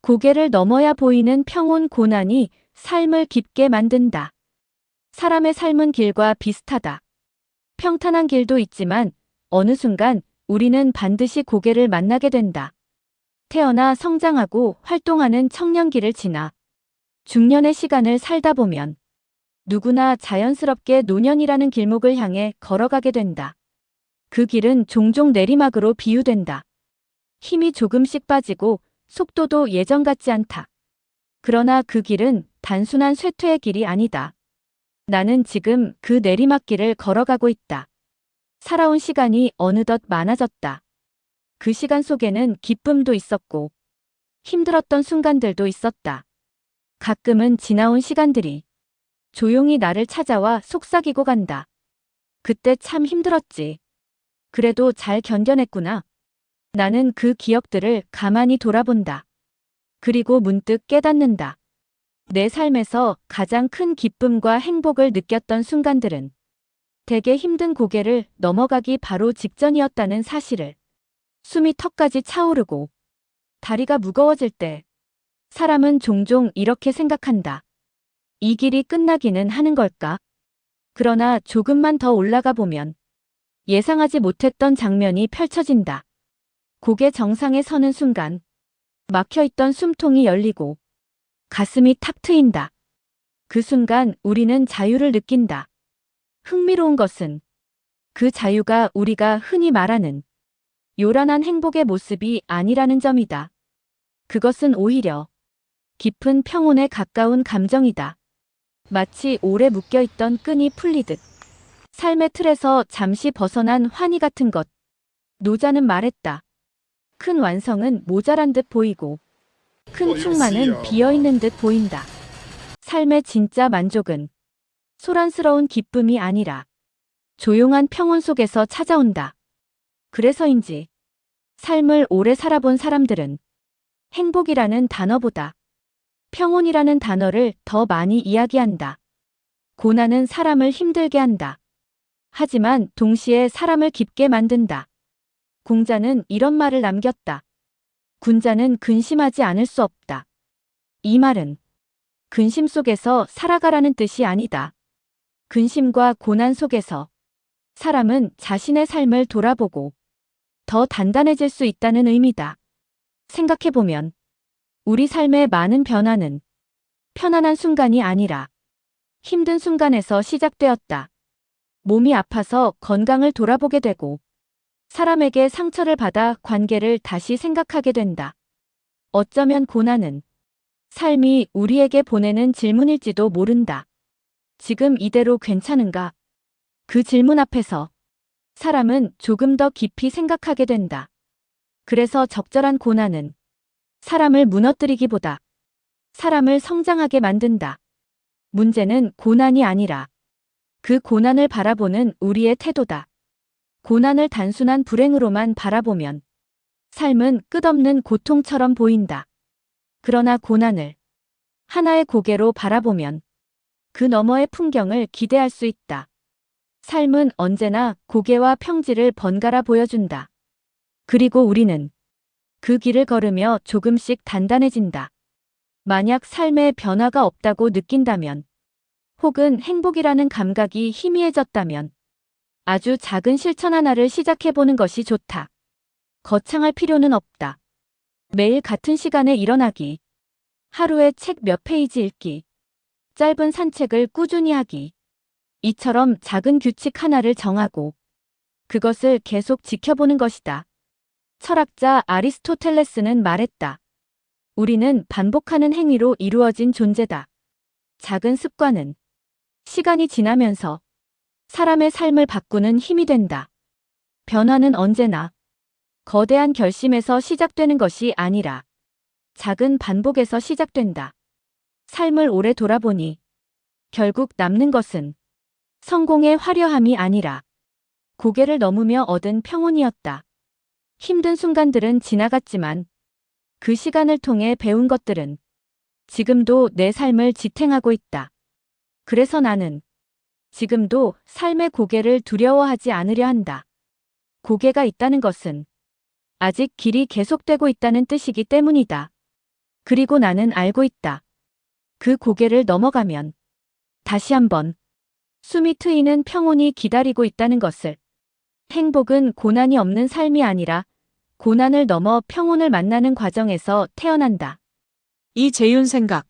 고개를 넘어야 보이는 평온 고난이 삶을 깊게 만든다. 사람의 삶은 길과 비슷하다. 평탄한 길도 있지만 어느 순간 우리는 반드시 고개를 만나게 된다. 태어나 성장하고 활동하는 청년기를 지나 중년의 시간을 살다 보면 누구나 자연스럽게 노년이라는 길목을 향해 걸어가게 된다. 그 길은 종종 내리막으로 비유된다. 힘이 조금씩 빠지고 속도도 예전 같지 않다. 그러나 그 길은 단순한 쇠퇴의 길이 아니다. 나는 지금 그 내리막길을 걸어가고 있다. 살아온 시간이 어느덧 많아졌다. 그 시간 속에는 기쁨도 있었고 힘들었던 순간들도 있었다. 가끔은 지나온 시간들이 조용히 나를 찾아와 속삭이고 간다. 그때 참 힘들었지. 그래도 잘 견뎌냈구나. 나는 그 기억들을 가만히 돌아본다. 그리고 문득 깨닫는다. 내 삶에서 가장 큰 기쁨과 행복을 느꼈던 순간들은 되게 힘든 고개를 넘어가기 바로 직전이었다는 사실을. 숨이 턱까지 차오르고 다리가 무거워질 때 사람은 종종 이렇게 생각한다. 이 길이 끝나기는 하는 걸까? 그러나 조금만 더 올라가 보면 예상하지 못했던 장면이 펼쳐진다. 고개 정상에 서는 순간 막혀있던 숨통이 열리고 가슴이 탁 트인다. 그 순간 우리는 자유를 느낀다. 흥미로운 것은 그 자유가 우리가 흔히 말하는 요란한 행복의 모습이 아니라는 점이다. 그것은 오히려 깊은 평온에 가까운 감정이다. 마치 오래 묶여있던 끈이 풀리듯 삶의 틀에서 잠시 벗어난 환희 같은 것. 노자는 말했다. 큰 완성은 모자란 듯 보이고 큰 충만은 비어있는 듯 보인다. 삶의 진짜 만족은 소란스러운 기쁨이 아니라 조용한 평온 속에서 찾아온다. 그래서인지 삶을 오래 살아본 사람들은 행복이라는 단어보다 평온이라는 단어를 더 많이 이야기한다. 고난은 사람을 힘들게 한다. 하지만 동시에 사람을 깊게 만든다. 공자는 이런 말을 남겼다. 군자는 근심하지 않을 수 없다. 이 말은 근심 속에서 살아가라는 뜻이 아니다. 근심과 고난 속에서 사람은 자신의 삶을 돌아보고 더 단단해질 수 있다는 의미다. 생각해보면 우리 삶의 많은 변화는 편안한 순간이 아니라 힘든 순간에서 시작되었다. 몸이 아파서 건강을 돌아보게 되고 사람에게 상처를 받아 관계를 다시 생각하게 된다. 어쩌면 고난은 삶이 우리에게 보내는 질문일지도 모른다. 지금 이대로 괜찮은가? 그 질문 앞에서 사람은 조금 더 깊이 생각하게 된다. 그래서 적절한 고난은 사람을 무너뜨리기보다 사람을 성장하게 만든다. 문제는 고난이 아니라 그 고난을 바라보는 우리의 태도다. 고난을 단순한 불행으로만 바라보면 삶은 끝없는 고통처럼 보인다. 그러나 고난을 하나의 고개로 바라보면 그 너머의 풍경을 기대할 수 있다. 삶은 언제나 고개와 평지를 번갈아 보여준다. 그리고 우리는 그 길을 걸으며 조금씩 단단해진다. 만약 삶에 변화가 없다고 느낀다면, 혹은 행복이라는 감각이 희미해졌다면, 아주 작은 실천 하나를 시작해보는 것이 좋다. 거창할 필요는 없다. 매일 같은 시간에 일어나기, 하루에 책 몇 페이지 읽기, 짧은 산책을 꾸준히 하기. 이처럼 작은 규칙 하나를 정하고 그것을 계속 지켜보는 것이다. 철학자 아리스토텔레스는 말했다. 우리는 반복하는 행위로 이루어진 존재다. 작은 습관은 시간이 지나면서 사람의 삶을 바꾸는 힘이 된다. 변화는 언제나 거대한 결심에서 시작되는 것이 아니라 작은 반복에서 시작된다. 삶을 오래 돌아보니 결국 남는 것은 성공의 화려함이 아니라 고개를 넘으며 얻은 평온이었다. 힘든 순간들은 지나갔지만 그 시간을 통해 배운 것들은 지금도 내 삶을 지탱하고 있다. 그래서 나는 지금도 삶의 고개를 두려워하지 않으려 한다. 고개가 있다는 것은 아직 길이 계속되고 있다는 뜻이기 때문이다. 그리고 나는 알고 있다. 그 고개를 넘어가면 다시 한번 숨이 트이는 평온이 기다리고 있다는 것을. 행복은 고난이 없는 삶이 아니라 고난을 넘어 평온을 만나는 과정에서 태어난다. 이재윤 생각.